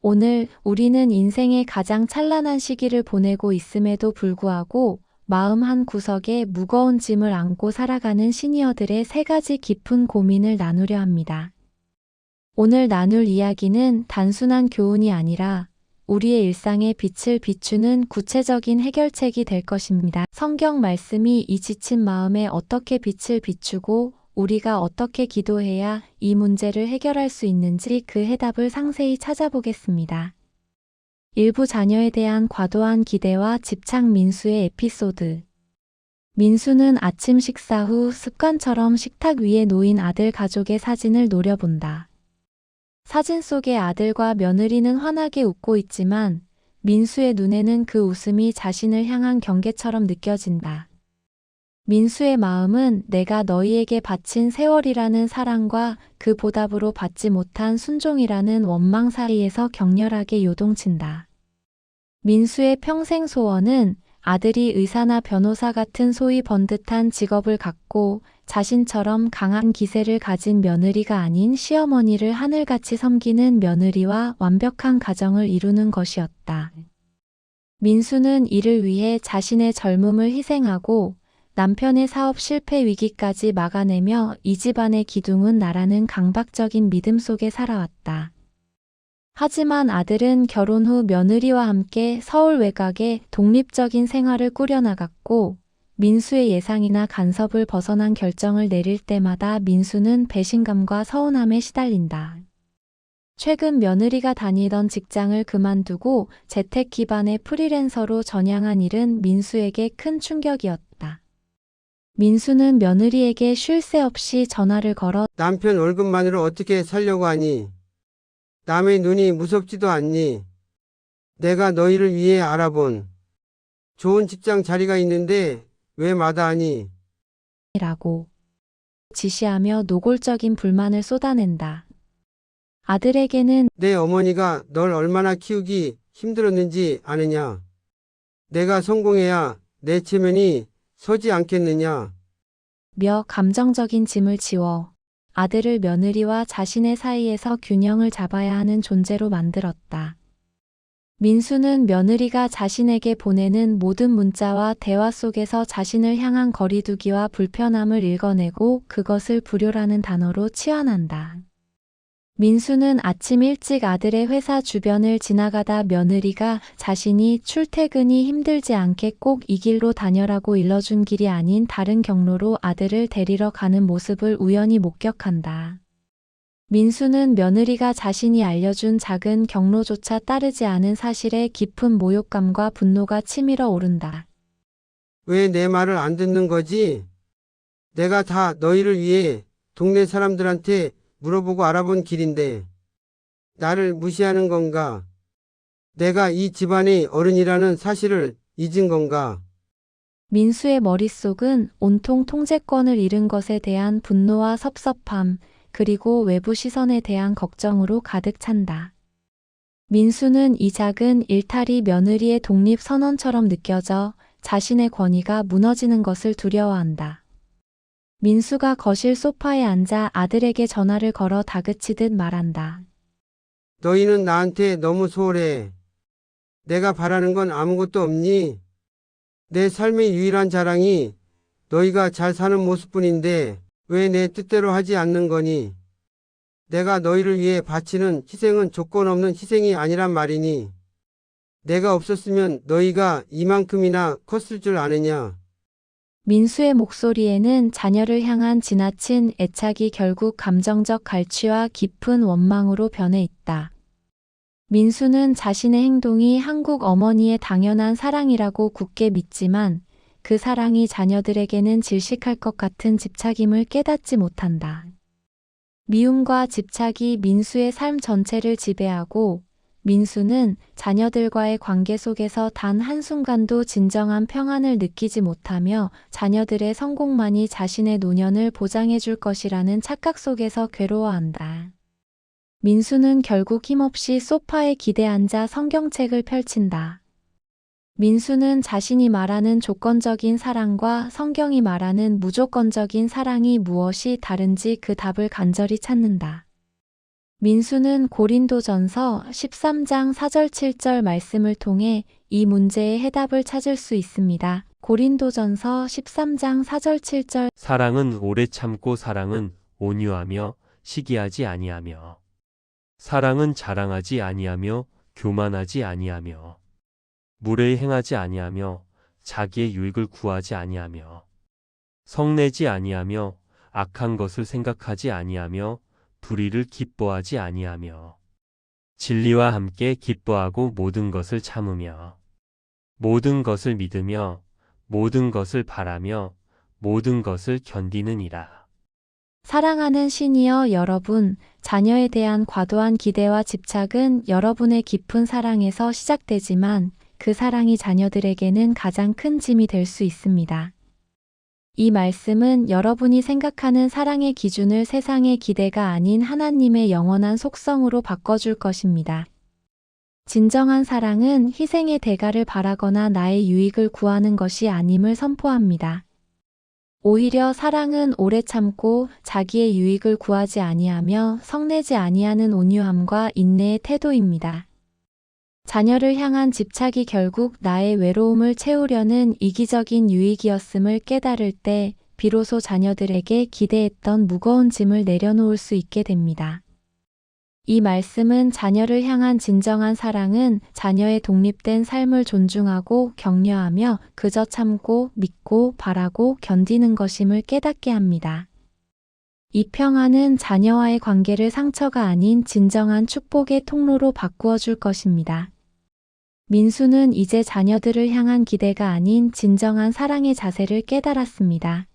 오늘 우리는 인생의 가장 찬란한 시기를 보내고 있음에도 불구하고 마음 한 구석에 무거운 짐을 안고 살아가는 시니어들의 세 가지 깊은 고민을 나누려 합니다. 오늘 나눌 이야기는 단순한 교훈이 아니라 우리의 일상에 빛을 비추는 구체적인 해결책이 될 것입니다. 성경 말씀이 이 지친 마음에 어떻게 빛을 비추고 우리가 어떻게 기도해야 이 문제를 해결할 수 있는지 그 해답을 상세히 찾아보겠습니다. 일부 자녀에 대한 과도한 기대와 집착. 민수의 에피소드. 민수는 아침 식사 후 습관처럼 식탁 위에 놓인 아들 가족의 사진을 노려본다. 사진 속의 아들과 며느리는 환하게 웃고 있지만 민수의 눈에는 그 웃음이 자신을 향한 경계처럼 느껴진다. 민수의 마음은 내가 너희에게 바친 세월이라는 사랑과 그 보답으로 받지 못한 순종이라는 원망 사이에서 격렬하게 요동친다. 민수의 평생 소원은 아들이 의사나 변호사 같은 소위 번듯한 직업을 갖고 자신처럼 강한 기세를 가진 며느리가 아닌 시어머니를 하늘같이 섬기는 며느리와 완벽한 가정을 이루는 것이었다. 민수는 이를 위해 자신의 젊음을 희생하고 남편의 사업 실패 위기까지 막아내며 이 집안의 기둥은 나라는 강박적인 믿음 속에 살아왔다. 하지만 아들은 결혼 후 며느리와 함께 서울 외곽에 독립적인 생활을 꾸려나갔고 민수의 예상이나 간섭을 벗어난 결정을 내릴 때마다 민수는 배신감과 서운함에 시달린다. 최근 며느리가 다니던 직장을 그만두고 재택 기반의 프리랜서로 전향한 일은 민수에게 큰 충격이었다. 민수는 며느리에게 쉴 새 없이 전화를 걸어 남편 월급만으로 어떻게 살려고 하니? 남의 눈이 무섭지도 않니? 내가 너희를 위해 알아본 좋은 직장 자리가 있는데 왜 마다하니? 라고 지시하며 노골적인 불만을 쏟아낸다. 아들에게는 내 어머니가 널 얼마나 키우기 힘들었는지 아느냐? 내가 성공해야 내 체면이 서지 않겠느냐? 며 감정적인 짐을 지워 아들을 며느리와 자신의 사이에서 균형을 잡아야 하는 존재로 만들었다. 민수는 며느리가 자신에게 보내는 모든 문자와 대화 속에서 자신을 향한 거리두기와 불편함을 읽어내고 그것을 불효라는 단어로 치환한다. 민수는 아침 일찍 아들의 회사 주변을 지나가다 며느리가 자신이 출퇴근이 힘들지 않게 꼭 이 길로 다녀라고 일러준 길이 아닌 다른 경로로 아들을 데리러 가는 모습을 우연히 목격한다. 민수는 며느리가 자신이 알려준 작은 경로조차 따르지 않은 사실에 깊은 모욕감과 분노가 치밀어 오른다. 왜 내 말을 안 듣는 거지? 내가 다 너희를 위해 동네 사람들한테 물어보고 알아본 길인데 나를 무시하는 건가? 내가 이 집안의 어른이라는 사실을 잊은 건가? 민수의 머릿속은 온통 통제권을 잃은 것에 대한 분노와 섭섭함, 그리고 외부 시선에 대한 걱정으로 가득 찬다. 민수는 이 작은 일탈이 며느리의 독립 선언처럼 느껴져 자신의 권위가 무너지는 것을 두려워한다. 민수가 거실 소파에 앉아 아들에게 전화를 걸어 다그치듯 말한다. 너희는 나한테 너무 소홀해. 내가 바라는 건 아무것도 없니? 내 삶의 유일한 자랑이 너희가 잘 사는 모습뿐인데 왜 내 뜻대로 하지 않는 거니? 내가 너희를 위해 바치는 희생은 조건 없는 희생이 아니란 말이니? 내가 없었으면 너희가 이만큼이나 컸을 줄 아느냐? 민수의 목소리에는 자녀를 향한 지나친 애착이 결국 감정적 갈취와 깊은 원망으로 변해 있다. 민수는 자신의 행동이 한국 어머니의 당연한 사랑이라고 굳게 믿지만 그 사랑이 자녀들에게는 질식할 것 같은 집착임을 깨닫지 못한다. 미움과 집착이 민수의 삶 전체를 지배하고 민수는 자녀들과의 관계 속에서 단 한순간도 진정한 평안을 느끼지 못하며 자녀들의 성공만이 자신의 노년을 보장해 줄 것이라는 착각 속에서 괴로워한다. 민수는 결국 힘없이 소파에 기대앉아 성경책을 펼친다. 민수는 자신이 말하는 조건적인 사랑과 성경이 말하는 무조건적인 사랑이 무엇이 다른지 그 답을 간절히 찾는다. 민수는 고린도전서 13장 4절 7절 말씀을 통해 이 문제의 해답을 찾을 수 있습니다. 고린도전서 13장 4절 7절 사랑은 오래 참고 사랑은 온유하며 시기하지 아니하며 사랑은 자랑하지 아니하며 교만하지 아니하며 무례히 행하지 아니하며 자기의 유익을 구하지 아니하며 성내지 아니하며 악한 것을 생각하지 아니하며 불의를 기뻐하지 아니하며 진리와 함께 기뻐하고 모든 것을 참으며 모든 것을 믿으며 모든 것을 바라며 모든 것을 견디느니라. 사랑하는 시니어 여러분, 자녀에 대한 과도한 기대와 집착은 여러분의 깊은 사랑에서 시작되지만 그 사랑이 자녀들에게는 가장 큰 짐이 될 수 있습니다. 이 말씀은 여러분이 생각하는 사랑의 기준을 세상의 기대가 아닌 하나님의 영원한 속성으로 바꿔줄 것입니다. 진정한 사랑은 희생의 대가를 바라거나 나의 유익을 구하는 것이 아님을 선포합니다. 오히려 사랑은 오래 참고 자기의 유익을 구하지 아니하며 성내지 아니하는 온유함과 인내의 태도입니다. 자녀를 향한 집착이 결국 나의 외로움을 채우려는 이기적인 유익이었음을 깨달을 때 비로소 자녀들에게 기대했던 무거운 짐을 내려놓을 수 있게 됩니다. 이 말씀은 자녀를 향한 진정한 사랑은 자녀의 독립된 삶을 존중하고 격려하며 그저 참고 믿고 바라고 견디는 것임을 깨닫게 합니다. 이 평안은 자녀와의 관계를 상처가 아닌 진정한 축복의 통로로 바꾸어 줄 것입니다. 민수는 이제 자녀들을 향한 기대가 아닌 진정한 사랑의 자세를 깨달았습니다.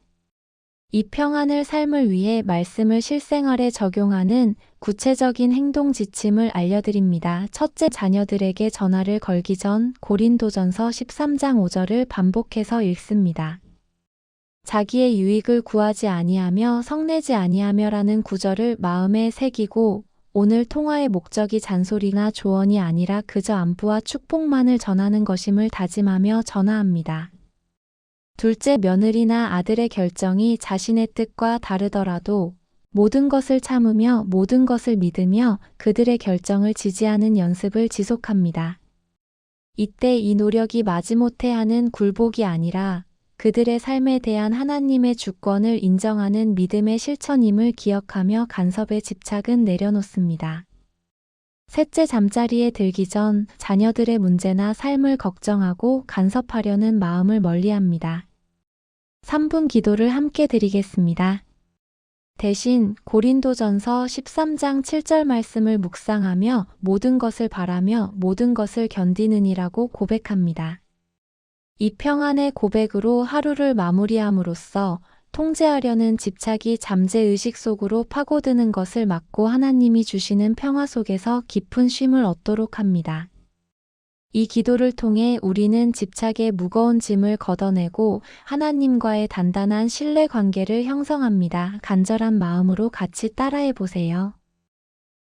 이 평안을 삶을 위해 말씀을 실생활에 적용하는 구체적인 행동 지침을 알려드립니다. 첫째, 자녀들에게 전화를 걸기 전 고린도전서 13장 5절을 반복해서 읽습니다. 자기의 유익을 구하지 아니하며 성내지 아니하며라는 구절을 마음에 새기고 오늘 통화의 목적이 잔소리나 조언이 아니라 그저 안부와 축복만을 전하는 것임을 다짐하며 전화합니다. 둘째, 며느리나 아들의 결정이 자신의 뜻과 다르더라도 모든 것을 참으며 모든 것을 믿으며 그들의 결정을 지지하는 연습을 지속합니다. 이때 이 노력이 마지못해 하는 굴복이 아니라 그들의 삶에 대한 하나님의 주권을 인정하는 믿음의 실천임을 기억하며 간섭의 집착은 내려놓습니다. 셋째, 잠자리에 들기 전 자녀들의 문제나 삶을 걱정하고 간섭하려는 마음을 멀리합니다. 3분 기도를 함께 드리겠습니다. 대신 고린도전서 13장 7절 말씀을 묵상하며 모든 것을 바라며 모든 것을 견디느니라고 고백합니다. 이 평안의 고백으로 하루를 마무리함으로써 통제하려는 집착이 잠재의식 속으로 파고드는 것을 막고 하나님이 주시는 평화 속에서 깊은 쉼을 얻도록 합니다. 이 기도를 통해 우리는 집착의 무거운 짐을 걷어내고 하나님과의 단단한 신뢰 관계를 형성합니다. 간절한 마음으로 같이 따라해 보세요.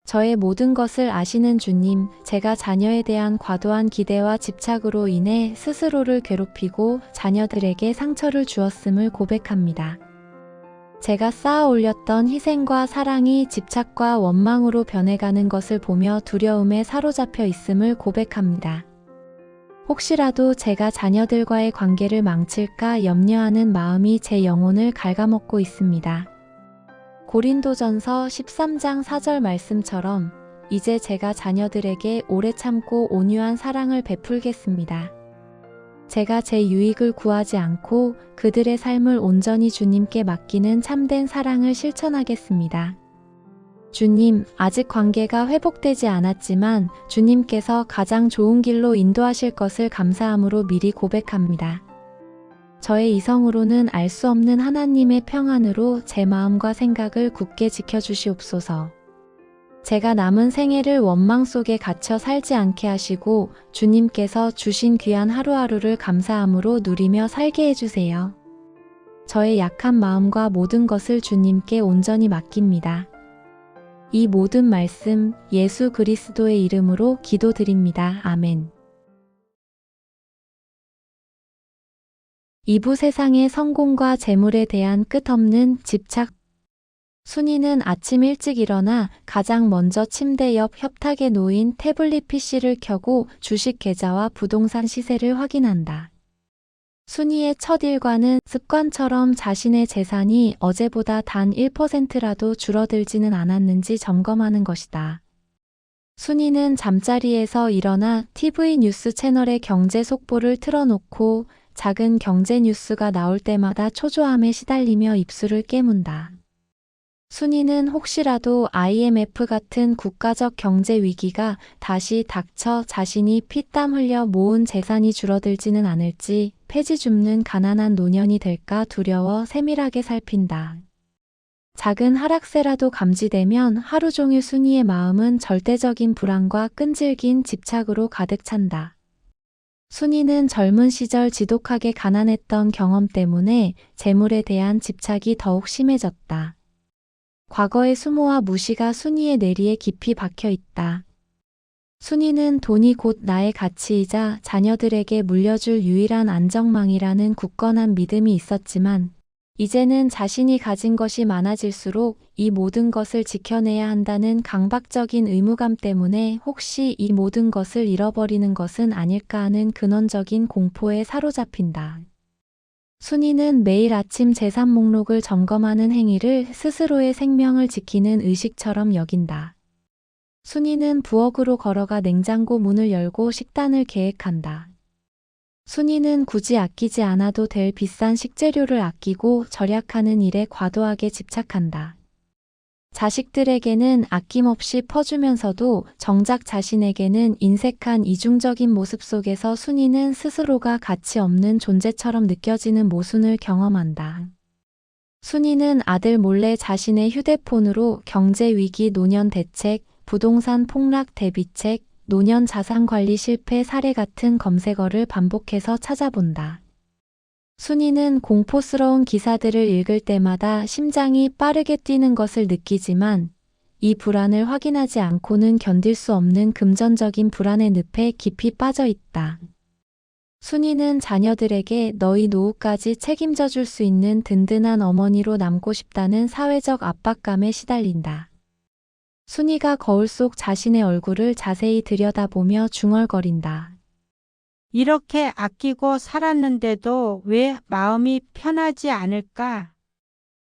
저의 모든 것을 아시는 주님, 제가 자녀에 대한 과도한 기대와 집착으로 인해 스스로를 괴롭히고 자녀들에게 상처를 주었음을 고백합니다. 제가 쌓아 올렸던 희생과 사랑이 집착과 원망으로 변해가는 것을 보며 두려움에 사로잡혀 있음을 고백합니다. 혹시라도 제가 자녀들과의 관계를 망칠까 염려하는 마음이 제 영혼을 갉아먹고 있습니다. 고린도전서 13장 4절 말씀처럼 이제 제가 자녀들에게 오래 참고 온유한 사랑을 베풀겠습니다. 제가 제 유익을 구하지 않고 그들의 삶을 온전히 주님께 맡기는 참된 사랑을 실천하겠습니다. 주님, 아직 관계가 회복되지 않았지만 주님께서 가장 좋은 길로 인도하실 것을 감사함으로 미리 고백합니다. 저의 이성으로는 알 수 없는 하나님의 평안으로 제 마음과 생각을 굳게 지켜주시옵소서. 제가 남은 생애를 원망 속에 갇혀 살지 않게 하시고 주님께서 주신 귀한 하루하루를 감사함으로 누리며 살게 해주세요. 저의 약한 마음과 모든 것을 주님께 온전히 맡깁니다. 이 모든 말씀 예수 그리스도의 이름으로 기도드립니다. 아멘. 2부 세상의 성공과 재물에 대한 끝없는 집착. 순이는 아침 일찍 일어나 가장 먼저 침대 옆 협탁에 놓인 태블릿 PC를 켜고 주식 계좌와 부동산 시세를 확인한다. 순이의 첫 일과는 습관처럼 자신의 재산이 어제보다 단 1%라도 줄어들지는 않았는지 점검하는 것이다. 순이는 잠자리에서 일어나 TV 뉴스 채널의 경제 속보를 틀어놓고 작은 경제 뉴스가 나올 때마다 초조함에 시달리며 입술을 깨문다. 순이는 혹시라도 IMF 같은 국가적 경제 위기가 다시 닥쳐 자신이 피땀 흘려 모은 재산이 줄어들지는 않을지 폐지 줍는 가난한 노년이 될까 두려워 세밀하게 살핀다. 작은 하락세라도 감지되면 하루 종일 순이의 마음은 절대적인 불안과 끈질긴 집착으로 가득 찬다. 순이는 젊은 시절 지독하게 가난했던 경험 때문에 재물에 대한 집착이 더욱 심해졌다. 과거의 수모와 무시가 순이의 뇌리에 깊이 박혀 있다. 순이는 돈이 곧 나의 가치이자 자녀들에게 물려줄 유일한 안정망이라는 굳건한 믿음이 있었지만 이제는 자신이 가진 것이 많아질수록 이 모든 것을 지켜내야 한다는 강박적인 의무감 때문에 혹시 이 모든 것을 잃어버리는 것은 아닐까 하는 근원적인 공포에 사로잡힌다. 순이는 매일 아침 재산 목록을 점검하는 행위를 스스로의 생명을 지키는 의식처럼 여긴다. 순이는 부엌으로 걸어가 냉장고 문을 열고 식단을 계획한다. 순이는 굳이 아끼지 않아도 될 비싼 식재료를 아끼고 절약하는 일에 과도하게 집착한다. 자식들에게는 아낌없이 퍼주면서도 정작 자신에게는 인색한 이중적인 모습 속에서 순이는 스스로가 가치 없는 존재처럼 느껴지는 모순을 경험한다. 순이는 아들 몰래 자신의 휴대폰으로 경제위기 노년 대책, 부동산 폭락 대비책, 노년 자산관리 실패 사례 같은 검색어를 반복해서 찾아본다. 순이는 공포스러운 기사들을 읽을 때마다 심장이 빠르게 뛰는 것을 느끼지만 이 불안을 확인하지 않고는 견딜 수 없는 금전적인 불안의 늪에 깊이 빠져 있다. 순이는 자녀들에게 너희 노후까지 책임져 줄 수 있는 든든한 어머니로 남고 싶다는 사회적 압박감에 시달린다. 순이가 거울 속 자신의 얼굴을 자세히 들여다보며 중얼거린다. 이렇게 아끼고 살았는데도 왜 마음이 편하지 않을까?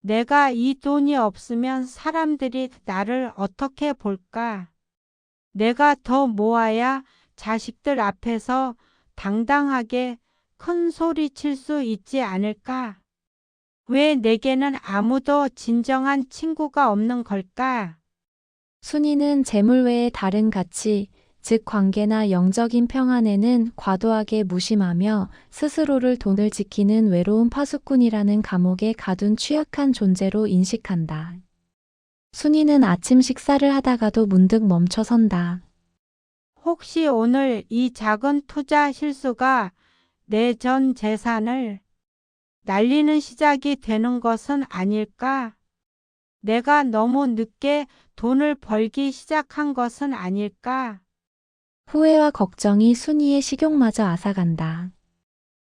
내가 이 돈이 없으면 사람들이 나를 어떻게 볼까? 내가 더 모아야 자식들 앞에서 당당하게 큰 소리 칠 수 있지 않을까? 왜 내게는 아무도 진정한 친구가 없는 걸까? 순이는 재물 외의 다른 가치, 즉 관계나 영적인 평안에는 과도하게 무심하며 스스로를 돈을 지키는 외로운 파수꾼이라는 감옥에 가둔 취약한 존재로 인식한다. 순이는 아침 식사를 하다가도 문득 멈춰선다. 혹시 오늘 이 작은 투자 실수가 내 전 재산을 날리는 시작이 되는 것은 아닐까? 내가 너무 늦게 돈을 벌기 시작한 것은 아닐까? 후회와 걱정이 순이의 식욕마저 앗아간다.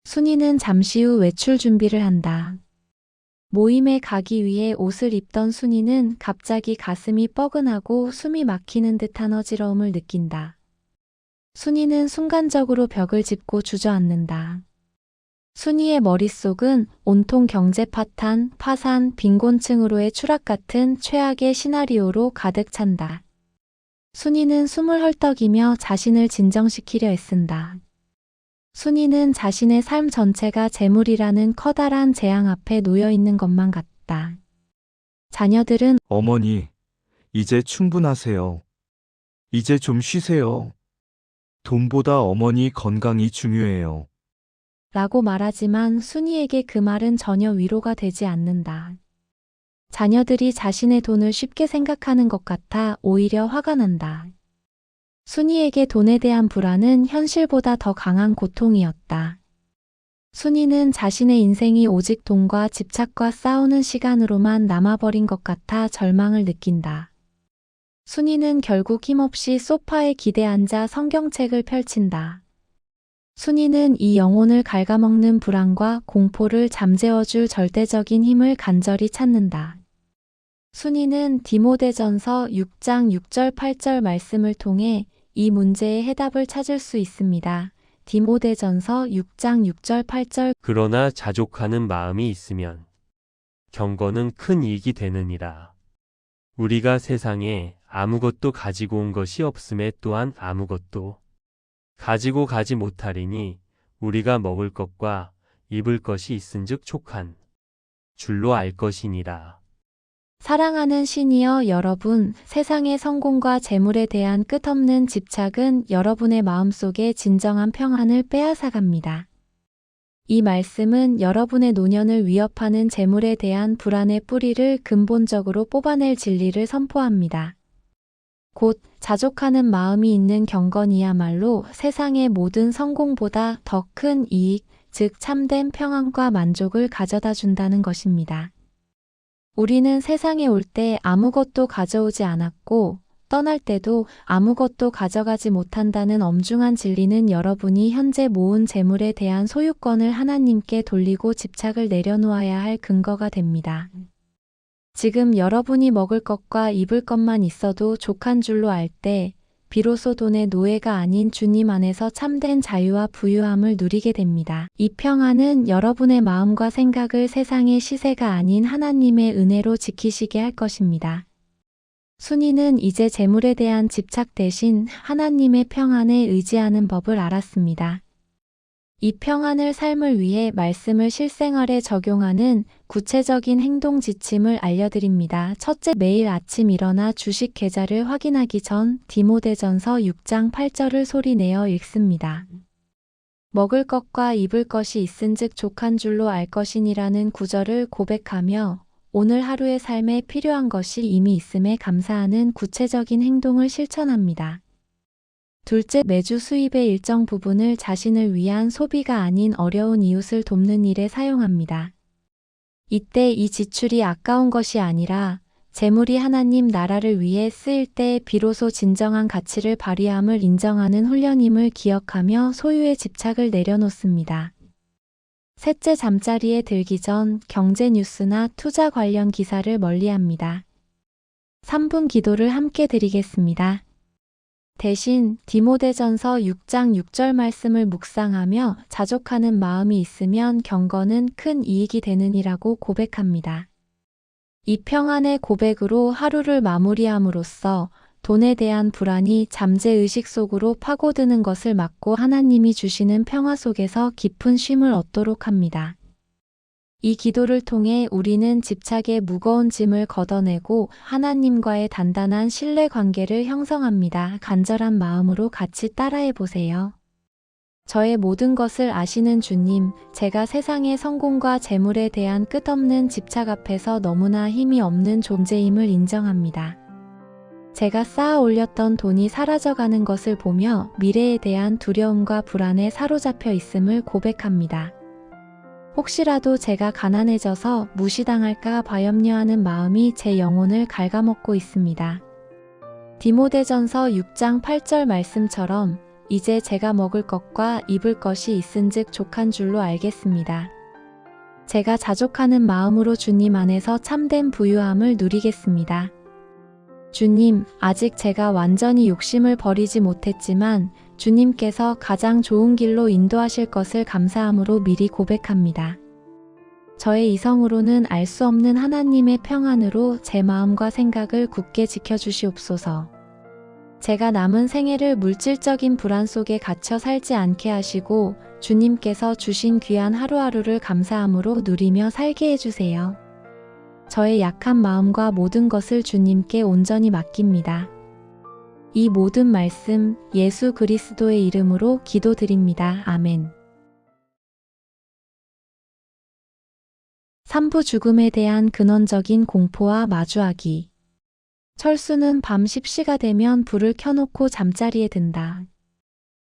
순이는 잠시 후 외출 준비를 한다. 모임에 가기 위해 옷을 입던 순이는 갑자기 가슴이 뻐근하고 숨이 막히는 듯한 어지러움을 느낀다. 순이는 순간적으로 벽을 짚고 주저앉는다. 순이의 머릿속은 온통 경제 파탄, 파산, 빈곤층으로의 추락 같은 최악의 시나리오로 가득 찬다. 순이는 숨을 헐떡이며 자신을 진정시키려 애쓴다. 순이는 자신의 삶 전체가 재물이라는 커다란 재앙 앞에 놓여 있는 것만 같다. 자녀들은 어머니, 이제 충분하세요. 이제 좀 쉬세요. 돈보다 어머니 건강이 중요해요. 라고 말하지만 순이에게 그 말은 전혀 위로가 되지 않는다. 자녀들이 자신의 돈을 쉽게 생각하는 것 같아 오히려 화가 난다. 순이에게 돈에 대한 불안은 현실보다 더 강한 고통이었다. 순이는 자신의 인생이 오직 돈과 집착과 싸우는 시간으로만 남아버린 것 같아 절망을 느낀다. 순이는 결국 힘없이 소파에 기대 앉아 성경책을 펼친다. 순이는 이 영혼을 갉아먹는 불안과 공포를 잠재워줄 절대적인 힘을 간절히 찾는다. 순이는 디모데전서 6장 6절 8절 말씀을 통해 이 문제의 해답을 찾을 수 있습니다. 디모데전서 6장 6절 8절 그러나 자족하는 마음이 있으면 경건은 큰 이익이 되느니라. 우리가 세상에 아무것도 가지고 온 것이 없음에 또한 아무것도 가지고 가지 못하리니 우리가 먹을 것과 입을 것이 있은즉 촉한 줄로 알 것이니라. 사랑하는 시니어 여러분, 세상의 성공과 재물에 대한 끝없는 집착은 여러분의 마음속에 진정한 평안을 빼앗아갑니다. 이 말씀은 여러분의 노년을 위협하는 재물에 대한 불안의 뿌리를 근본적으로 뽑아낼 진리를 선포합니다. 곧 자족하는 마음이 있는 경건이야말로 세상의 모든 성공보다 더 큰 이익, 즉 참된 평안과 만족을 가져다 준다는 것입니다. 우리는 세상에 올 때 아무것도 가져오지 않았고 떠날 때도 아무것도 가져가지 못한다는 엄중한 진리는 여러분이 현재 모은 재물에 대한 소유권을 하나님께 돌리고 집착을 내려놓아야 할 근거가 됩니다. 지금 여러분이 먹을 것과 입을 것만 있어도 족한 줄로 알 때 비로소 돈의 노예가 아닌 주님 안에서 참된 자유와 부유함을 누리게 됩니다. 이 평안은 여러분의 마음과 생각을 세상의 시세가 아닌 하나님의 은혜로 지키시게 할 것입니다. 순이는 이제 재물에 대한 집착 대신 하나님의 평안에 의지하는 법을 알았습니다. 이 평안을 삶을 위해 말씀을 실생활에 적용하는 구체적인 행동 지침을 알려드립니다. 첫째, 매일 아침 일어나 주식 계좌를 확인하기 전 디모데전서 6장 8절을 소리내어 읽습니다. 먹을 것과 입을 것이 있은즉 족한 줄로 알 것이니라는 구절을 고백하며 오늘 하루의 삶에 필요한 것이 이미 있음에 감사하는 구체적인 행동을 실천합니다. 둘째, 매주 수입의 일정 부분을 자신을 위한 소비가 아닌 어려운 이웃을 돕는 일에 사용합니다. 이때 이 지출이 아까운 것이 아니라 재물이 하나님 나라를 위해 쓰일 때 비로소 진정한 가치를 발휘함을 인정하는 훈련임을 기억하며 소유의 집착을 내려놓습니다. 셋째, 잠자리에 들기 전 경제 뉴스나 투자 관련 기사를 멀리합니다. 3분 기도를 함께 드리겠습니다. 대신 디모데전서 6장 6절 말씀을 묵상하며 자족하는 마음이 있으면 경건은 큰 이익이 되느니라고 고백합니다. 이 평안의 고백으로 하루를 마무리함으로써 돈에 대한 불안이 잠재의식 속으로 파고드는 것을 막고 하나님이 주시는 평화 속에서 깊은 쉼을 얻도록 합니다. 이 기도를 통해 우리는 집착의 무거운 짐을 걷어내고 하나님과의 단단한 신뢰 관계를 형성합니다. 간절한 마음으로 같이 따라해 보세요. 저의 모든 것을 아시는 주님, 제가 세상의 성공과 재물에 대한 끝없는 집착 앞에서 너무나 힘이 없는 존재임을 인정합니다. 제가 쌓아 올렸던 돈이 사라져가는 것을 보며 미래에 대한 두려움과 불안에 사로잡혀 있음을 고백합니다. 혹시라도 제가 가난해져서 무시당할까 봐 염려하는 마음이 제 영혼을 갉아먹고 있습니다. 디모데전서 6장 8절 말씀처럼 이제 제가 먹을 것과 입을 것이 있은즉 족한 줄로 알겠습니다. 제가 자족하는 마음으로 주님 안에서 참된 부유함을 누리겠습니다. 주님, 아직 제가 완전히 욕심을 버리지 못했지만 주님께서 가장 좋은 길로 인도하실 것을 감사함으로 미리 고백합니다. 저의 이성으로는 알 수 없는 하나님의 평안으로 제 마음과 생각을 굳게 지켜주시옵소서. 제가 남은 생애를 물질적인 불안 속에 갇혀 살지 않게 하시고 주님께서 주신 귀한 하루하루를 감사함으로 누리며 살게 해주세요. 저의 약한 마음과 모든 것을 주님께 온전히 맡깁니다. 이 모든 말씀 예수 그리스도의 이름으로 기도드립니다. 아멘. 3부 죽음에 대한 근원적인 공포와 마주하기. 철수는 밤 10시가 되면 불을 켜놓고 잠자리에 든다.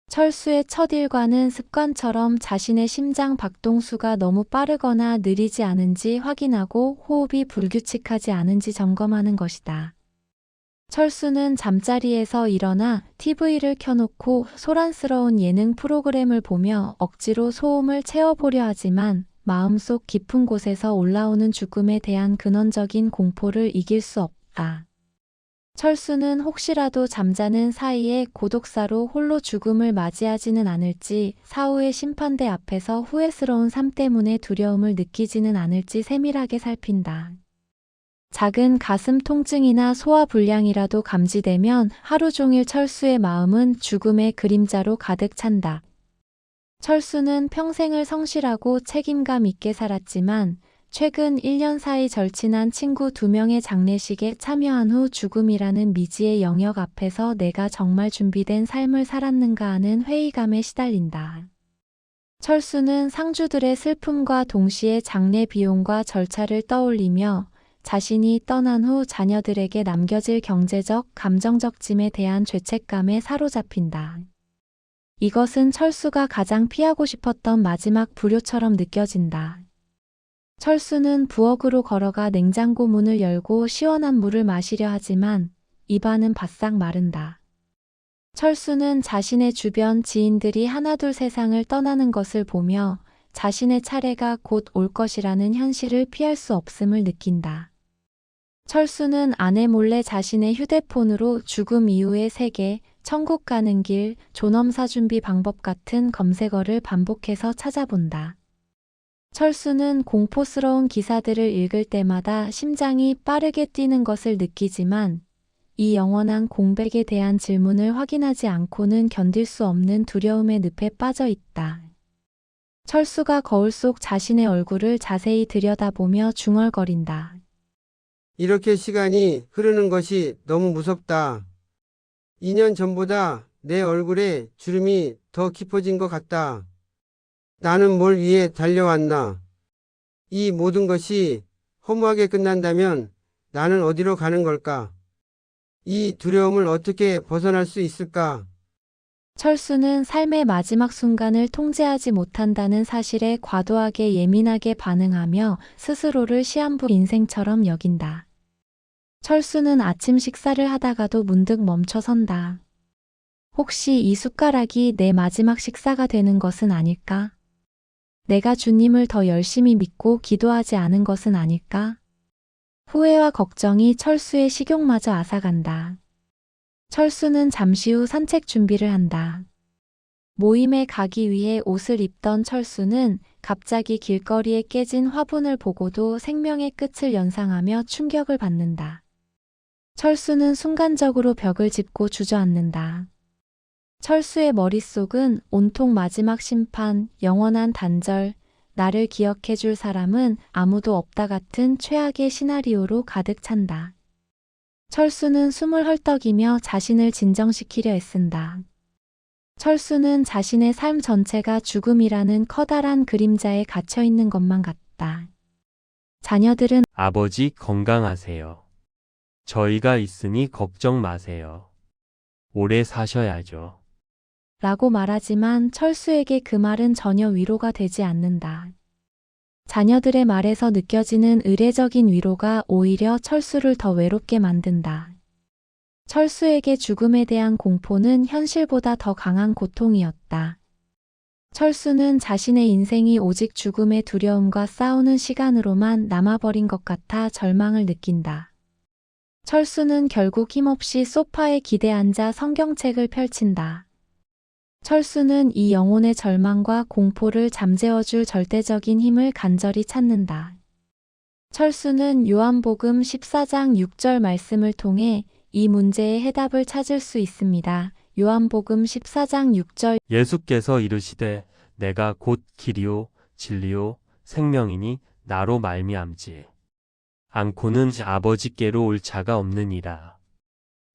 철수의 첫 일과는 습관처럼 자신의 심장 박동수가 너무 빠르거나 느리지 않은지 확인하고 호흡이 불규칙하지 않은지 점검하는 것이다. 철수는 잠자리에서 일어나 TV를 켜놓고 소란스러운 예능 프로그램을 보며 억지로 소음을 채워보려 하지만 마음속 깊은 곳에서 올라오는 죽음에 대한 근원적인 공포를 이길 수 없다. 철수는 혹시라도 잠자는 사이에 고독사로 홀로 죽음을 맞이하지는 않을지, 사후의 심판대 앞에서 후회스러운 삶 때문에 두려움을 느끼지는 않을지 세밀하게 살핀다. 작은 가슴 통증이나 소화불량이라도 감지되면 하루 종일 철수의 마음은 죽음의 그림자로 가득 찬다. 철수는 평생을 성실하고 책임감 있게 살았지만 최근 1년 사이 절친한 친구 2명의 장례식에 참여한 후 죽음이라는 미지의 영역 앞에서 내가 정말 준비된 삶을 살았는가 하는 회의감에 시달린다. 철수는 상주들의 슬픔과 동시에 장례 비용과 절차를 떠올리며 자신이 떠난 후 자녀들에게 남겨질 경제적, 감정적 짐에 대한 죄책감에 사로잡힌다. 이것은 철수가 가장 피하고 싶었던 마지막 불효처럼 느껴진다. 철수는 부엌으로 걸어가 냉장고 문을 열고 시원한 물을 마시려 하지만 입안은 바싹 마른다. 철수는 자신의 주변 지인들이 하나둘 세상을 떠나는 것을 보며 자신의 차례가 곧 올 것이라는 현실을 피할 수 없음을 느낀다. 철수는 아내 몰래 자신의 휴대폰으로 죽음 이후의 세계, 천국 가는 길, 존엄사 준비 방법 같은 검색어를 반복해서 찾아본다. 철수는 공포스러운 기사들을 읽을 때마다 심장이 빠르게 뛰는 것을 느끼지만 이 영원한 공백에 대한 질문을 확인하지 않고는 견딜 수 없는 두려움의 늪에 빠져 있다. 철수가 거울 속 자신의 얼굴을 자세히 들여다보며 중얼거린다. 이렇게 시간이 흐르는 것이 너무 무섭다. 2년 전보다 내 얼굴에 주름이 더 깊어진 것 같다. 나는 뭘 위해 달려왔나? 이 모든 것이 허무하게 끝난다면 나는 어디로 가는 걸까? 이 두려움을 어떻게 벗어날 수 있을까? 철수는 삶의 마지막 순간을 통제하지 못한다는 사실에 과도하게 예민하게 반응하며 스스로를 시한부 인생처럼 여긴다. 철수는 아침 식사를 하다가도 문득 멈춰선다. 혹시 이 숟가락이 내 마지막 식사가 되는 것은 아닐까? 내가 주님을 더 열심히 믿고 기도하지 않은 것은 아닐까? 후회와 걱정이 철수의 식욕마저 앗아간다. 철수는 잠시 후 산책 준비를 한다. 모임에 가기 위해 옷을 입던 철수는 갑자기 길거리에 깨진 화분을 보고도 생명의 끝을 연상하며 충격을 받는다. 철수는 순간적으로 벽을 짚고 주저앉는다. 철수의 머릿속은 온통 마지막 심판, 영원한 단절, 나를 기억해 줄 사람은 아무도 없다 같은 최악의 시나리오로 가득 찬다. 철수는 숨을 헐떡이며 자신을 진정시키려 애쓴다. 철수는 자신의 삶 전체가 죽음이라는 커다란 그림자에 갇혀 있는 것만 같다. 자녀들은 아버지 건강하세요. 저희가 있으니 걱정 마세요. 오래 사셔야죠. 라고 말하지만 철수에게 그 말은 전혀 위로가 되지 않는다. 자녀들의 말에서 느껴지는 의례적인 위로가 오히려 철수를 더 외롭게 만든다. 철수에게 죽음에 대한 공포는 현실보다 더 강한 고통이었다. 철수는 자신의 인생이 오직 죽음의 두려움과 싸우는 시간으로만 남아버린 것 같아 절망을 느낀다. 철수는 결국 힘없이 소파에 기대 앉아 성경책을 펼친다. 철수는 이 영혼의 절망과 공포를 잠재워줄 절대적인 힘을 간절히 찾는다. 철수는 요한복음 14장 6절 말씀을 통해 이 문제의 해답을 찾을 수 있습니다. 요한복음 14장 6절 예수께서 이르시되 내가 곧 길이요 진리요 생명이니 나로 말미암지 않고는 아버지께로 올 자가 없느니라.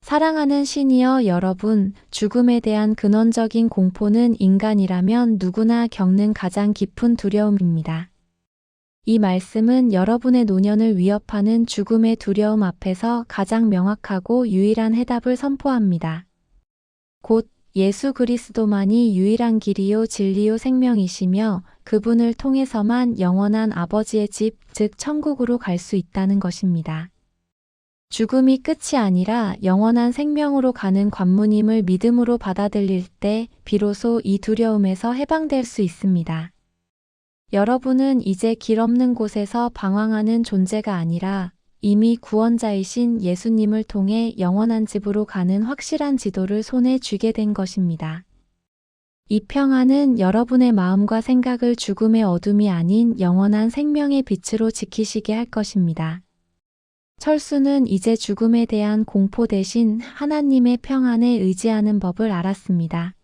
사랑하는 시니어 여러분, 죽음에 대한 근원적인 공포는 인간이라면 누구나 겪는 가장 깊은 두려움입니다. 이 말씀은 여러분의 노년을 위협하는 죽음의 두려움 앞에서 가장 명확하고 유일한 해답을 선포합니다. 곧 예수 그리스도만이 유일한 길이요 진리요 생명이시며 그분을 통해서만 영원한 아버지의 집, 즉 천국으로 갈 수 있다는 것입니다. 죽음이 끝이 아니라 영원한 생명으로 가는 관문임을 믿음으로 받아들일 때 비로소 이 두려움에서 해방될 수 있습니다. 여러분은 이제 길 없는 곳에서 방황하는 존재가 아니라 이미 구원자이신 예수님을 통해 영원한 집으로 가는 확실한 지도를 손에 쥐게 된 것입니다. 이 평안은 여러분의 마음과 생각을 죽음의 어둠이 아닌 영원한 생명의 빛으로 지키시게 할 것입니다. 철수는 이제 죽음에 대한 공포 대신 하나님의 평안에 의지하는 법을 알았습니다.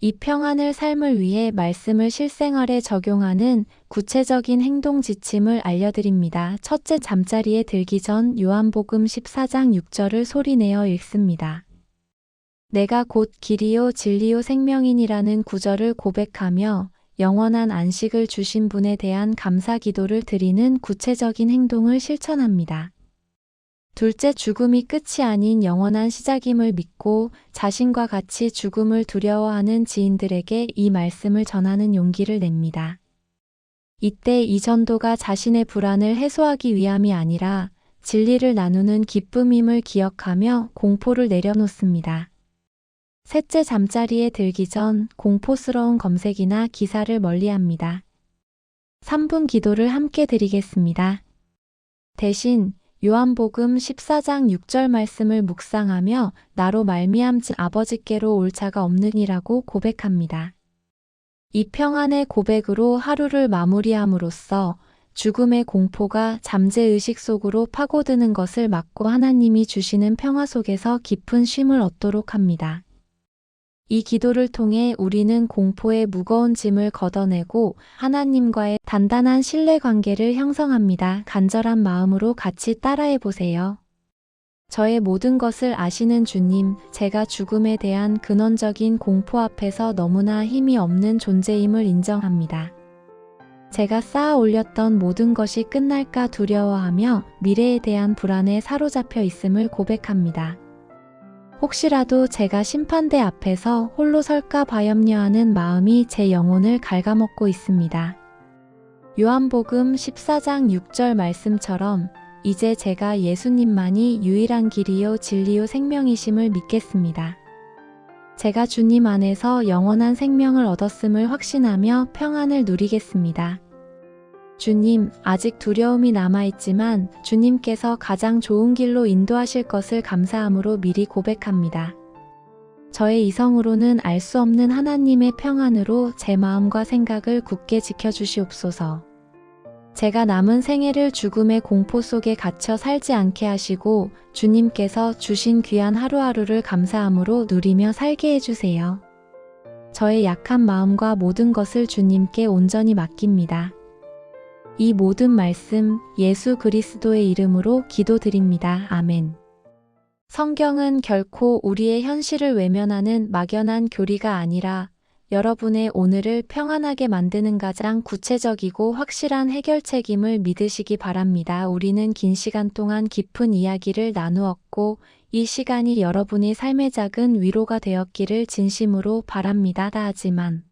이 평안을 삶을 위해 말씀을 실생활에 적용하는 구체적인 행동 지침을 알려드립니다. 첫째, 잠자리에 들기 전 요한복음 14장 6절을 소리내어 읽습니다. 내가 곧 길이요 진리요 생명이니라는 구절을 고백하며 영원한 안식을 주신 분에 대한 감사 기도를 드리는 구체적인 행동을 실천합니다. 둘째, 죽음이 끝이 아닌 영원한 시작임을 믿고 자신과 같이 죽음을 두려워하는 지인들에게 이 말씀을 전하는 용기를 냅니다. 이때 이 전도가 자신의 불안을 해소하기 위함이 아니라 진리를 나누는 기쁨임을 기억하며 공포를 내려놓습니다. 셋째, 잠자리에 들기 전 공포스러운 검색이나 기사를 멀리합니다. 3분 기도를 함께 드리겠습니다. 대신 요한복음 14장 6절 말씀을 묵상하며 나로 말미암지 아버지께로 올 자가 없느니라고 고백합니다. 이 평안의 고백으로 하루를 마무리함으로써 죽음의 공포가 잠재의식 속으로 파고드는 것을 막고 하나님이 주시는 평화 속에서 깊은 쉼을 얻도록 합니다. 이 기도를 통해 우리는 공포의 무거운 짐을 걷어내고 하나님과의 단단한 신뢰 관계를 형성합니다. 간절한 마음으로 같이 따라해 보세요. 저의 모든 것을 아시는 주님, 제가 죽음에 대한 근원적인 공포 앞에서 너무나 힘이 없는 존재임을 인정합니다. 제가 쌓아 올렸던 모든 것이 끝날까 두려워하며 미래에 대한 불안에 사로잡혀 있음을 고백합니다. 혹시라도 제가 심판대 앞에서 홀로 설까 봐 염려하는 마음이 제 영혼을 갉아먹고 있습니다. 요한복음 14장 6절 말씀처럼 이제 제가 예수님만이 유일한 길이요 진리요 생명이심을 믿겠습니다. 제가 주님 안에서 영원한 생명을 얻었음을 확신하며 평안을 누리겠습니다. 주님, 아직 두려움이 남아있지만 주님께서 가장 좋은 길로 인도하실 것을 감사함으로 미리 고백합니다. 저의 이성으로는 알 수 없는 하나님의 평안으로 제 마음과 생각을 굳게 지켜주시옵소서. 제가 남은 생애를 죽음의 공포 속에 갇혀 살지 않게 하시고 주님께서 주신 귀한 하루하루를 감사함으로 누리며 살게 해주세요. 저의 약한 마음과 모든 것을 주님께 온전히 맡깁니다. 이 모든 말씀 예수 그리스도의 이름으로 기도드립니다. 아멘. 성경은 결코 우리의 현실을 외면하는 막연한 교리가 아니라 여러분의 오늘을 평안하게 만드는 가장 구체적이고 확실한 해결책임을 믿으시기 바랍니다. 우리는 긴 시간 동안 깊은 이야기를 나누었고 이 시간이 여러분의 삶의 작은 위로가 되었기를 진심으로 바랍니다. 하지만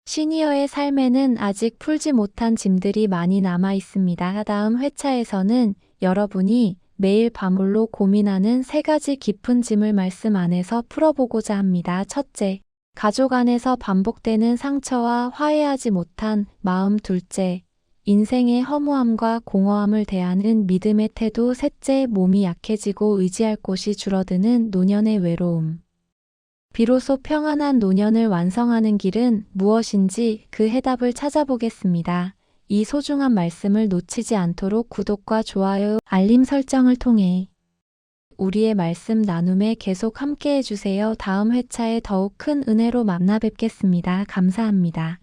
시니어의 삶에는 아직 풀지 못한 짐들이 많이 남아 있습니다. 다음 회차에서는 여러분이 매일 밤홀로 고민하는 3가지 깊은 짐을 말씀 안에서 풀어보고자 합니다. 첫째, 가족 안에서 반복되는 상처와 화해하지 못한 마음. 둘째, 인생의 허무함과 공허함을 대하는 믿음의 태도. 셋째, 몸이 약해지고 의지할 곳이 줄어드는 노년의 외로움. 비로소 평안한 노년을 완성하는 길은 무엇인지 그 해답을 찾아보겠습니다. 이 소중한 말씀을 놓치지 않도록 구독과 좋아요, 알림 설정을 통해 우리의 말씀 나눔에 계속 함께 해주세요. 다음 회차에 더욱 큰 은혜로 만나 뵙겠습니다. 감사합니다.